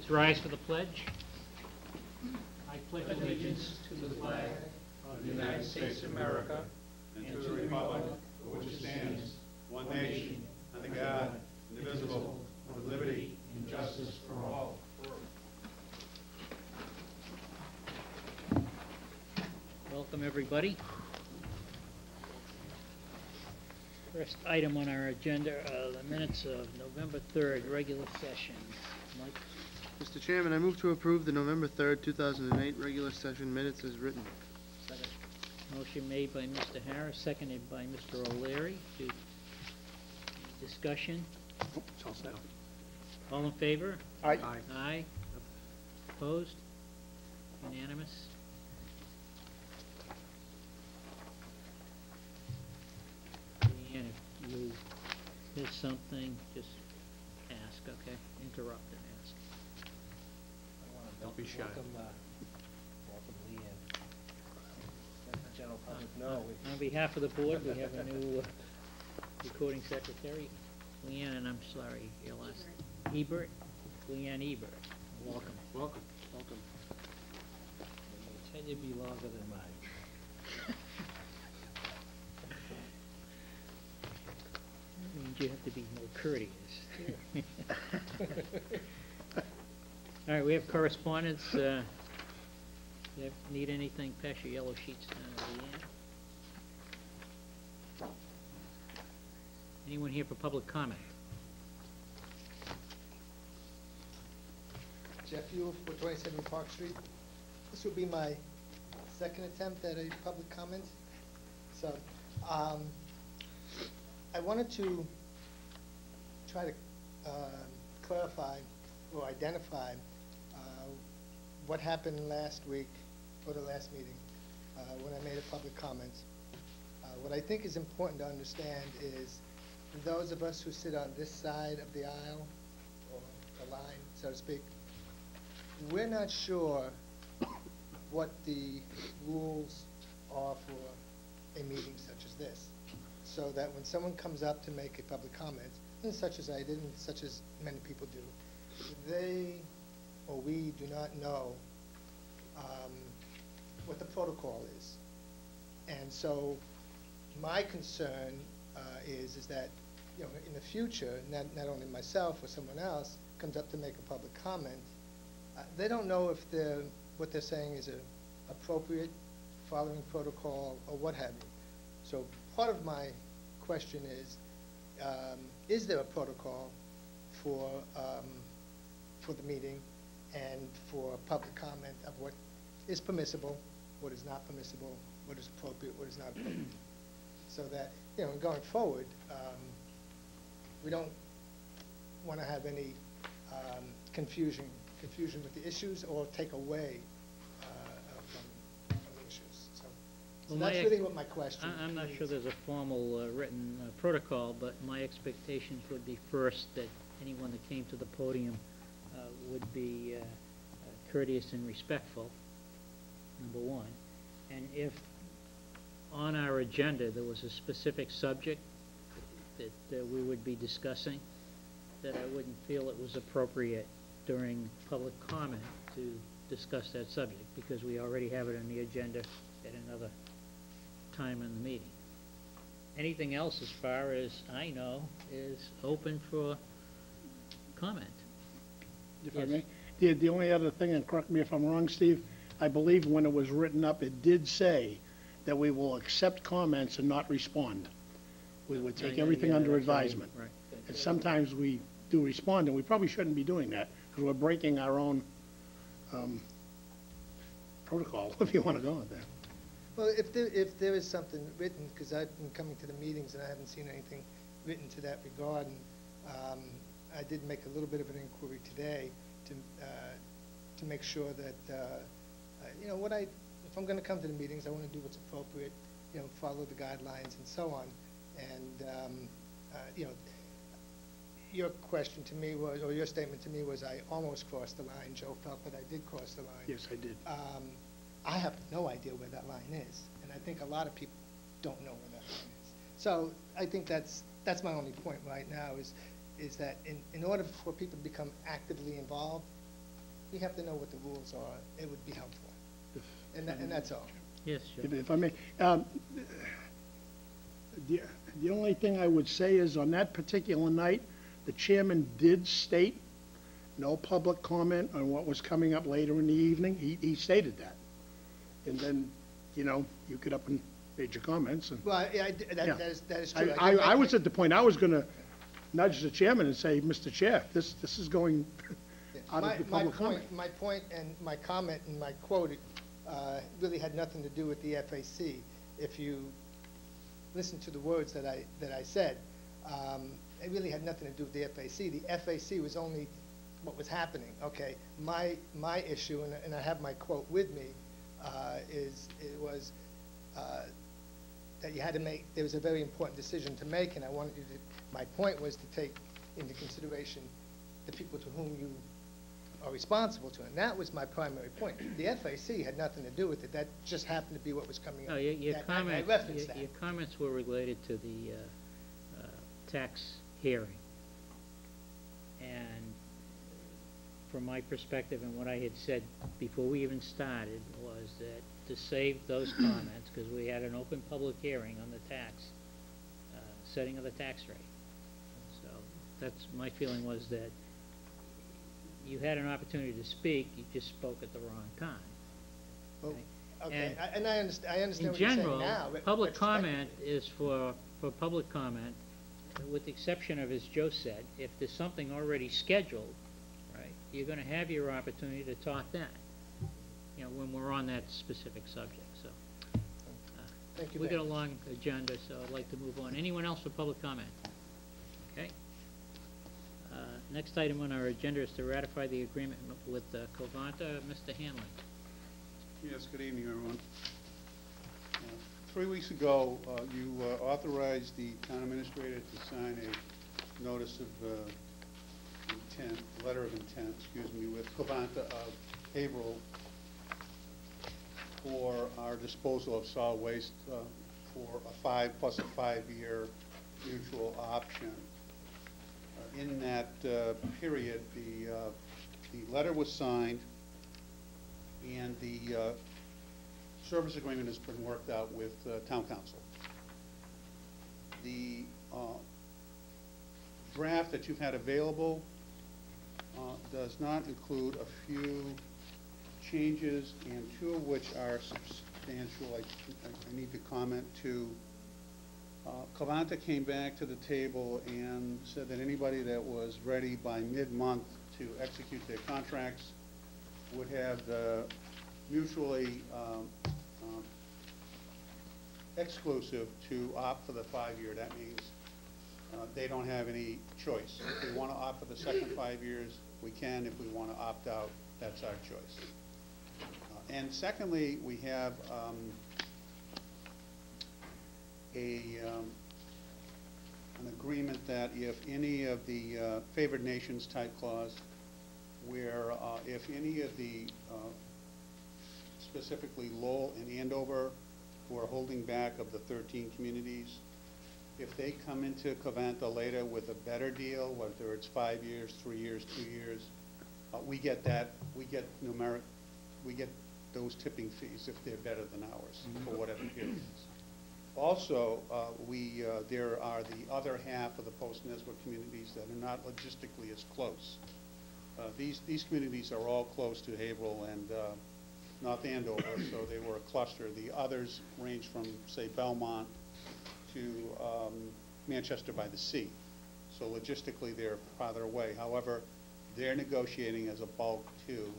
Please rise for the pledge. I pledge Allegiance to the flag of the United States of America and to the republic for which it stands, one nation, under God, indivisible, with liberty and justice for all. Welcome, everybody. First item on our agenda are the minutes of November 3rd, regular session. Mike? Mr. Chairman, I move to approve the November 3rd, 2008 regular session minutes as written. Second. Motion made by Mr. Harris, seconded by Mr. O'Leary. Discussion? It's all set. All in favor? Aye. Aye. Opposed? Unanimous? And if you miss something, just ask, okay? Interrupt and ask. Don't be shy. Welcome Leanne. Let the general public know. On behalf of the board, we have a new recording secretary, Leanne, and I'm sorry, your last Ebert, Leanne Ebert. Welcome. Welcome. Welcome. Your tenure be longer than mine. Means you have to be more courteous. All right, we have correspondence. You need anything, pass your yellow sheets down to Leanne. Anyone here for public comment? Jeff Yule, 427 Park Street. This will be my second attempt at a public comment. So, I wanted to try to clarify or identify what happened last week, or the last meeting, when I made a public comment. What I think is important to understand is those of us who sit on this side of the aisle, or the line, so to speak, we're not sure what the rules are for a meeting such as this. So that when someone comes up to make a public comment, and such as I did, and such as many people do, they or we do not know what the protocol is. And so my concern is that, you know, in the future, not only myself or someone else comes up to make a public comment, they don't know if what they're saying is appropriate, following protocol, or what have you. So part of my question is there a protocol for the meeting and for public comment of what is permissible, what is not permissible, what is appropriate, what is not appropriate, so that, you know, going forward, we don't want to have any confusion with the issues or take away from the issues. So that's really what my question is. I'm not sure there's a formal written protocol, but my expectations would be first that anyone that came to the podium would be courteous and respectful, number one. And if on our agenda there was a specific subject that we would be discussing, that I wouldn't feel it was appropriate during public comment to discuss that subject, because we already have it on the agenda at another time in the meeting. Anything else, as far as I know, is open for comment. If I may, the only other thing, and correct me if I'm wrong, Steve, I believe when it was written up, it did say that we will accept comments and not respond. We would take everything under advisement. Right. And sometimes we do respond, and we probably shouldn't be doing that, because we're breaking our own protocol, if you want to go with that. Well, if there is something written, because I've been coming to the meetings and I haven't seen anything written to that regard, and I did make a little bit of an inquiry today to make sure that you know, if I'm going to come to the meetings, I want to do what's appropriate, you know, follow the guidelines and so on. And you know, your question to me was, or your statement to me was, I almost crossed the line. Joe felt that I did cross the line. Yes, I did. I have no idea where that line is, and I think a lot of people don't know where that line is. So I think that's my only point right now is that in order for people to become actively involved, we have to know what the rules are. It would be helpful. And that's all. Yes, Joe. If I may, the only thing I would say is on that particular night, the chairman did state no public comment on what was coming up later in the evening. He stated that. And then, you get up and made your comments. And Well, Yeah. that is true. I was at the point, I was going to nudge the chairman and say, Mr. Chair, this is going out of the public comment. My point and my comment and my quote really had nothing to do with the FAC. If you listen to the words that I said, it really had nothing to do with the FAC. The FAC was only what was happening, okay? My issue, and I have my quote with me, was that you had to make, there was a very important decision to make, and I wanted you to, my point was to take into consideration the people to whom you are responsible to, and that was my primary point. The FAC had nothing to do with it. That just happened to be what was coming up. No, your I comments, referenced that. your comments were related to the tax hearing. And from my perspective and what I had said before we even started was that to save those comments, because we had an open public hearing on the tax, setting of the tax rate. So that's, my feeling was that you had an opportunity to speak, you just spoke at the wrong time. Well, Okay? Okay, And I understand in what you're saying general, now. public comment is for public comment, with the exception of, as Joe said, if there's something already scheduled, right, you're gonna have your opportunity to talk then, when we're on that specific subject, so. Thank you, We Ben. got a long agenda, so I'd like to move on. Anyone else for public comment? Okay. Next item on our agenda is to ratify the agreement with Covanta. Mr. Hanlon. Yes, good evening, everyone. 3 weeks ago, you authorized the town administrator to sign a notice of intent, letter of intent, with Covanta of Haverhill for our disposal of solid waste for a 5+5-year mutual option. In that period, the letter was signed, and the service agreement has been worked out with town council. The draft that you've had available does not include a few changes, and 2 of which are substantial. I need to comment to. Covanta came back to the table and said that anybody that was ready by mid-month to execute their contracts would have the mutually exclusive to opt for the 5-year. That means they don't have any choice. If we want to opt for the second 5 years, we can. If we want to opt out, that's our choice. And secondly, we have an agreement that if any of the favored nations type clause, where if any of the specifically Lowell and Andover, who are holding back of the 13 communities, if they come into Covanta later with a better deal, whether it's 5 years, 3 years, 2 years, we get that. We get those tipping fees if they're better than ours for whatever periods. Also, there are the other half of the post-Nesbitt communities that are not logistically as close. These communities are all close to Haverhill and North Andover, so they were a cluster. The others range from, say, Belmont to Manchester by the Sea. So logistically, they're farther away. However, they're negotiating as a bulk too.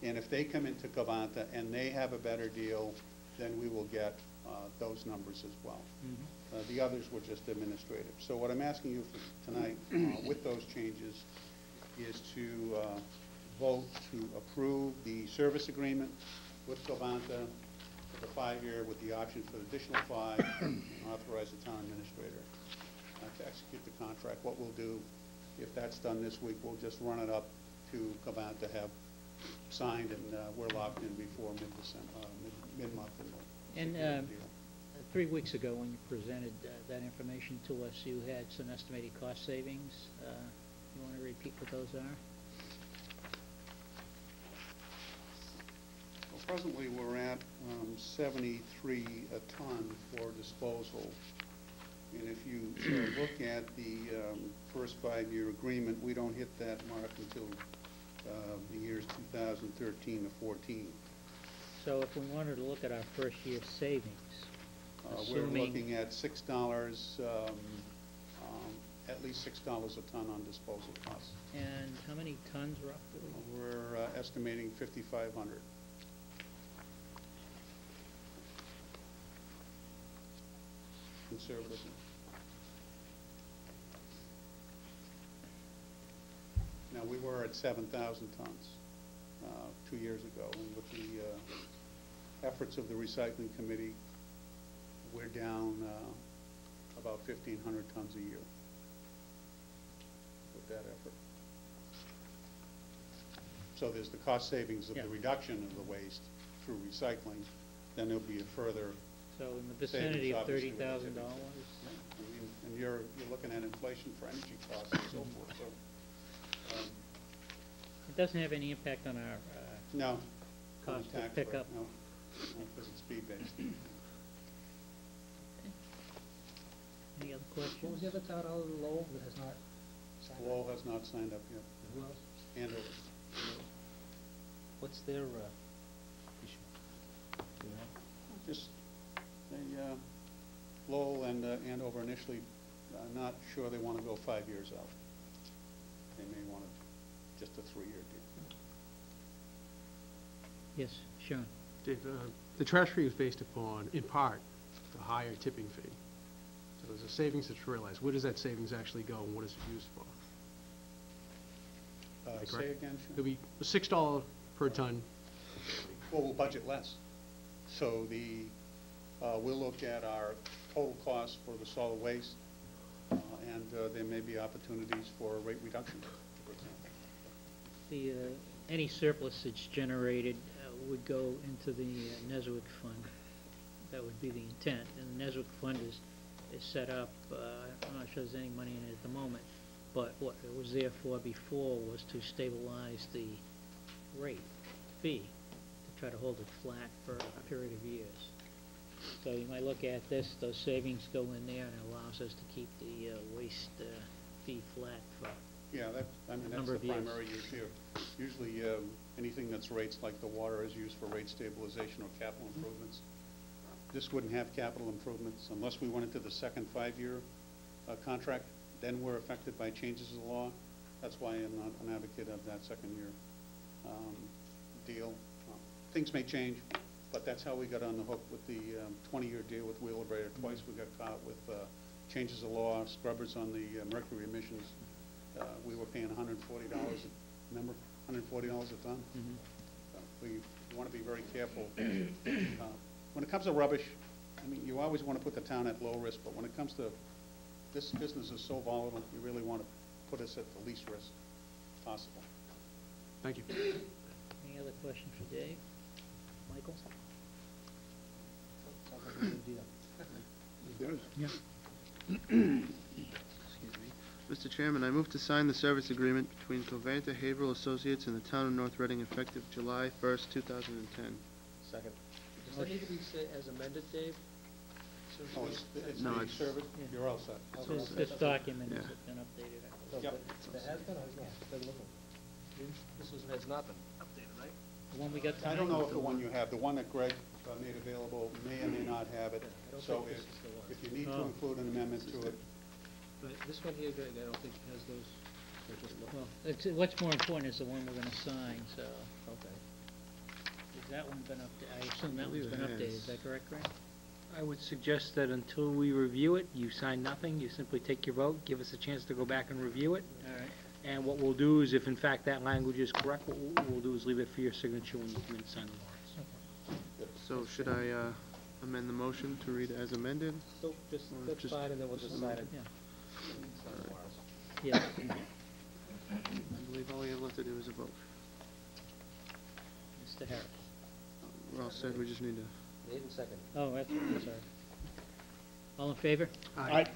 And if they come into Covanta and they have a better deal, then we will get those numbers as well. The others were just administrative. So what I'm asking you for tonight with those changes is to vote to approve the service agreement with Covanta for the 5-year with the option for the additional 5, and authorize the town administrator to execute the contract. What we'll do, if that's done this week, we'll just run it up to Covanta, have signed, and we're locked in before mid-December, mid-month. And 3 weeks ago, when you presented that information to us, you had some estimated cost savings. You want to repeat what those are? Presently, we're at 73 a ton for disposal. And if you look at the first 5-year agreement, we don't hit that mark until the years 2013 to 14. So if we wanted to look at our first year savings, We're assuming, looking at $6, at least $6 a ton on disposal costs. and how many tons roughly? We're estimating 5,500. Conservatively. Now, we were at 7,000 tons 2 years ago, and with the efforts of the recycling committee, we're down about 1,500 tons a year with that effort. So there's the cost savings of Yeah. the reduction of the waste through recycling, then there'll be a further So in the vicinity of obviously, with the tipping $30,000? fee. I mean, and you're looking at inflation for energy costs and so forth, so, It doesn't have any impact on our, no. Cost of tax rate, pickup. No, because it's fee-based. any other What was questions? the other town out of Lowell that has not signed up? Lowell has not signed up yet, Who else? Andover. What's their issue? Do you know? Just, they, Lowell and Andover initially, not sure they want to go 5 years out. They may want just a 3-year deal. Yes, Sean? Dave, the trash fee was based upon, in part, the higher tipping fee. So there's a savings that's realized. Where does that savings actually go, and what is it used for? Say correct? again, It'll Sean? be $6 per ton. Well, we'll budget less. So we'll look at our total cost for the solid waste, and there may be opportunities for rate reduction, for example. The, any surplus that's generated would go into the Neswick Fund. That would be the intent. And the Neswick Fund is set up, I'm not sure there's any money in it at the moment, but what it was there for before was to stabilize the rate, fee, to try to hold it flat for a period of years. So you might look at this, those savings go in there, and it allows us to keep the waste fee flat for Yeah, that's Number the of years. primary use here. Usually, anything that's rates like the water is used for rate stabilization or capital improvements. This wouldn't have capital improvements unless we went into the second 5-year contract. Then we're affected by changes in the law. That's why I'm not an advocate of that second year deal. Things may change, but that's how we got on the hook with the 20-year deal with Wheelabrator. Twice we got caught with changes of law, scrubbers on the mercury emissions. We were paying $140, remember, $140 a ton? We want to be very careful. When it comes to rubbish, I mean, you always want to put the town at low risk, but when it comes to, this business is so volatile, you really want to put us at the least risk possible. Thank you. Any other questions for Dave? Michael? Sounds like a good deal. Yeah. Excuse me. Mr. Chairman, I move to sign the service agreement between Covanta Haverhill Associates and the Town of North Reading effective July 1st, 2010. Second. Does that need to be as amended, Dave? Oh, it's No, the it's- service, you're all set. So this document has Yeah. been updated. So, Yep. but it has been or has not? It doesn't look like it. This has not been updated, right? The one we got tonight? I don't know if the one you have, the one that Greg made available may or may not have it. I don't So think this is the one. if you need to Oh. include an amendment to it, But this one here, Greg, I don't think has those, they're just look. Well, what's more important is the one we're gonna sign, so, Okay. has that one been updated? I assume that one's believe been it updated, has. is that correct, Greg? I would suggest that until we review it, you sign nothing, you simply take your vote, give us a chance to go back and review it. All right. And what we'll do is, if in fact that language is correct, what we'll do is leave it for your signature when you come in and sign the warrants. So should I amend the motion to read as amended? So just, Or that's just- fine, and then we'll just sign it. Yeah. Sign the warrants. Yeah, I believe all we have left to do is a vote. Mr. Harris. We're all set, we just need to... Made and second. Oh, that's, I'm sorry. All in favor? Aye.